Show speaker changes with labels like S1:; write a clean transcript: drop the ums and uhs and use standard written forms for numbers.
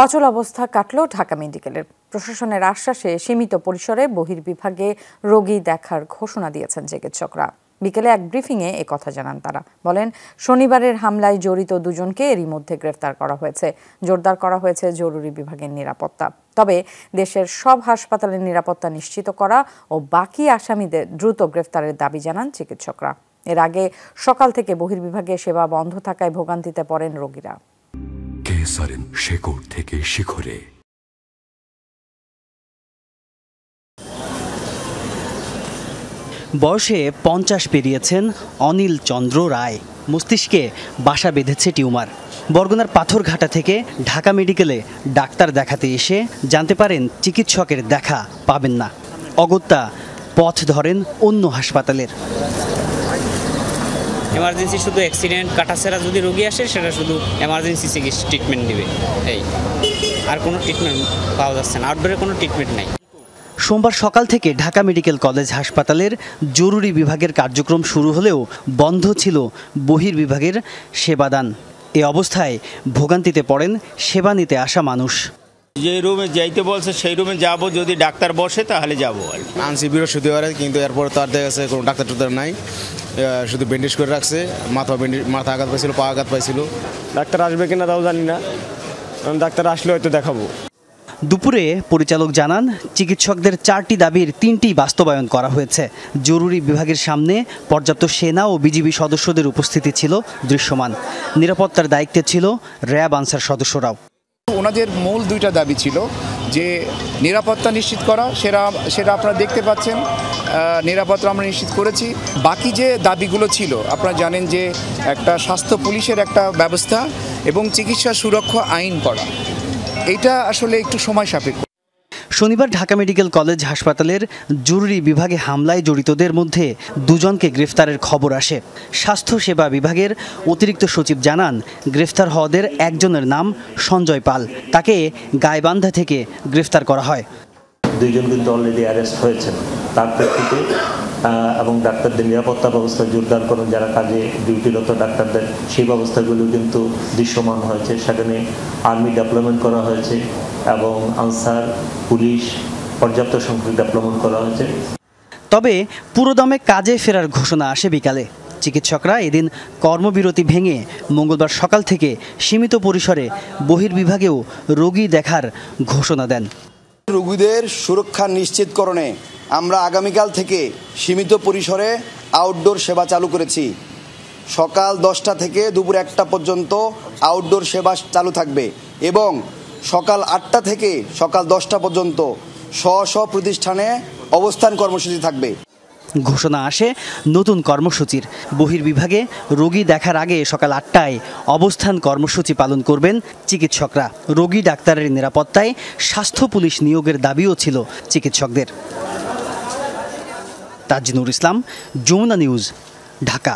S1: অচল অবস্থা কাটল ঢাকা মেডিকেলের। প্রশাসনের আশ্বাসে সীমিত পরিসরে বহির্বিভাগে রোগী দেখার ঘোষণা দিয়েছেন চিকিৎসকরা। বিকেলে এক ব্রিফিংয়ে কথা জানান তারা। বলেন, শনিবারের হামলায় জড়িত দুজনকে এরই মধ্যে গ্রেফতার করা হয়েছে। জোরদার করা হয়েছে জরুরি বিভাগের নিরাপত্তা। তবে দেশের সব হাসপাতালের নিরাপত্তা নিশ্চিত করা ও বাকি আসামিদের দ্রুত গ্রেফতারের দাবি জানান চিকিৎসকরা। এর আগে সকাল থেকে বহির্বিভাগে সেবা বন্ধ থাকায় ভোগান্তিতে পড়েন রোগীরা।
S2: শেকড় থেকে শিখরে।
S3: বয়সে 50 পেরিয়েছেন অনিল চন্দ্র রায়। মস্তিষ্কে বাসা বেঁধেছে টিউমার। বরগুনার পাথরঘাটা থেকে ঢাকা মেডিকেলে ডাক্তার দেখাতে এসে জানতে পারেন চিকিৎসকের দেখা পাবেন না। অগত্যা পথ ধরেন অন্য হাসপাতালের।
S4: এমার্জেন্সি শুধু অ্যাক্সিডেন্ট কাটাছেড়া যদি রোগী আসে সেটা শুধু এমার্জেন্সি চিকিৎসা ট্রিটমেন্ট নেবে, এই আর কোনো ট্রিটমেন্ট পাওয়া যাচ্ছে না, আউটডোরে কোনো ট্রিটমেন্ট নাই।
S3: সোমবার সকাল থেকে ঢাকা মেডিকেল কলেজ হাসপাতালের জরুরি বিভাগের কার্যক্রম শুরু হলেও বন্ধ ছিল বহির্বিভাগের সেবাদান। এ অবস্থায় ভোগান্তিতে পড়েন সেবা নিতে আসা মানুষ।
S5: যে রুমে যাইতে বলছে সেই রুমে যাব, যদি ডাক্তার বসে তাহলে যাবো।
S6: আনছি বৃহস্পতিবারে, কিন্তু এরপর তো আর দেখা গেছে কোনো ডাক্তার টাক্তার নাই, শুধু ব্যান্ডেজ করে রাখছে। মাথা আঘাত পাইছিল, পা আঘাত পাইছিল।
S7: ডাক্তার আসবে কিনা তাও জানি না, ডাক্তার আসলে হয়তো দেখাবো।
S3: দুপুরে পরিচালক জানান, চিকিৎসকদের 4টি দাবির 3টি বাস্তবায়ন করা হয়েছে। জরুরি বিভাগের সামনে পর্যাপ্ত সেনা ও বিজিবি সদস্যদের উপস্থিতি ছিল দৃশ্যমান। নিরাপত্তার দায়িত্বে ছিল র্যাব আনসার সদস্যরাও।
S8: ওনাদের মূল 2টা দাবি ছিল, যে নিরাপত্তা নিশ্চিত করা, সেটা আপনারা দেখতে পাচ্ছেন, নিরাপত্তা আমরা নিশ্চিত করেছি। বাকি যে দাবিগুলো ছিল, আপনারা জানেন যে একটা স্বাস্থ্য পুলিশের একটা ব্যবস্থা এবং চিকিৎসা সুরক্ষা আইন করা, এটা আসলে একটু সময় সাপেক্ষ।
S3: শনিবার ঢাকা মেডিকেল কলেজ হাসপাতালের জরুরি বিভাগে হামলায় জড়িতদের মধ্যে 2জনকে গ্রেফতারের খবর আসে। স্বাস্থ্য সেবা বিভাগের অতিরিক্ত সচিব জানান, গ্রেফতার হওয়াদের একজনের নাম সঞ্জয় পাল। তাকে গাইবান্ধা থেকে গ্রেফতার করা হয়।
S9: 2জন কিন্তু অলরেডি অ্যারেস্ট হয়েছেন। তার প্রেক্ষিতে এবং ডাক্তারদের নিরাপত্তা ব্যবস্থা জোরদারকরণ, যারা কাজে ডিউটিরত ডাক্তারদের, সেই ব্যবস্থাগুলো কিন্তু দৃশ্যমান হয়েছে। সেখানে আর্মি ডেভেলপমেন্ট করা হয়েছে এবং আনসার পুলিশ পর্যাপ্ত সংখ্যক ডেভেলপমেন্ট করা হয়েছে।
S3: তবে পুরোদমে কাজে ফেরার ঘোষণা আসে বিকালে। চিকিৎসকরা এদিন কর্মবিরতি ভেঙে মঙ্গলবার সকাল থেকে সীমিত পরিসরে বহির্বিভাগেও রোগী দেখার ঘোষণা দেন।
S10: রোগীদের সুরক্ষা নিশ্চিতকরণে আমরা আগামীকাল থেকে সীমিত পরিসরে আউটডোর সেবা চালু করেছি। সকাল 10টা থেকে দুপুর 1টা পর্যন্ত আউটডোর সেবা চালু থাকবে এবং সকাল 8টা থেকে সকাল 10টা পর্যন্ত স্ব প্রতিষ্ঠানে অবস্থান কর্মসূচি থাকবে।
S3: ঘোষণা আসে নতুন কর্মসূচির। বহির্বিভাগে রোগী দেখার আগে সকাল 8টায় অবস্থান কর্মসূচি পালন করবেন চিকিৎসকরা। রোগী ডাক্তারের নিরাপত্তায় স্বাস্থ্য পুলিশ নিয়োগের দাবিও ছিল চিকিৎসকদের। তাজনুর ইসলাম, যমুনা নিউজ, ঢাকা।